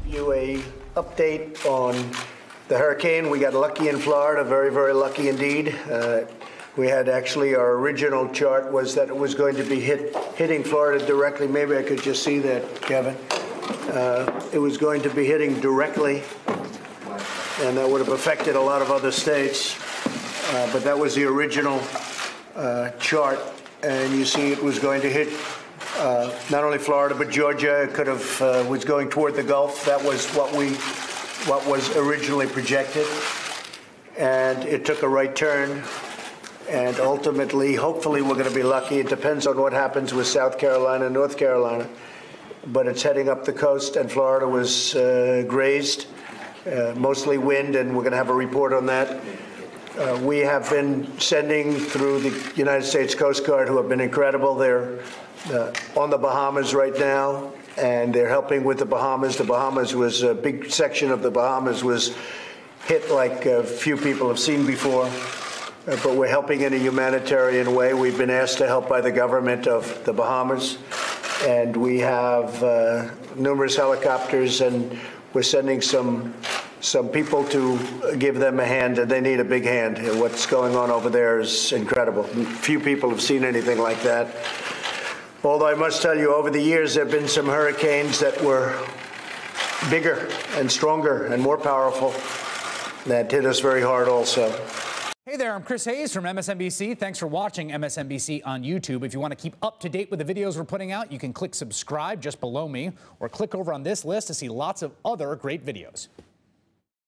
You a update on the hurricane. We got lucky in Florida, very, very lucky indeed. We had actually, our original chart was that it was going to be hitting Florida directly. Maybe I could just see that, Kevin. It was going to be hitting directly, and that would have affected a lot of other states. But that was the original chart, and you see it was going to hit not only Florida but Georgia. It could have was going toward the Gulf. That was what was originally projected, and it took a right turn. And ultimately, hopefully, we're going to be lucky. It depends on what happens with South Carolina and North Carolina, but it's heading up the coast, and Florida was grazed, mostly wind, and we're going to have a report on that. We have been sending through the United States Coast Guard, who have been incredible. They're on the Bahamas right now, and they're helping with the Bahamas. The Bahamas was a big section of the Bahamas was hit like few people have seen before, but we're helping in a humanitarian way. We've been asked to help by the government of the Bahamas, and we have numerous helicopters, and we're sending some people to give them a hand, and they need a big hand. And what's going on over there is incredible. Few people have seen anything like that. Although I must tell you, over the years, there have been some hurricanes that were bigger and stronger and more powerful that hit us very hard also. Hey there, I'm Chris Hayes from MSNBC. Thanks for watching MSNBC on YouTube. If you want to keep up to date with the videos we're putting out, you can click subscribe just below me, or click over on this list to see lots of other great videos.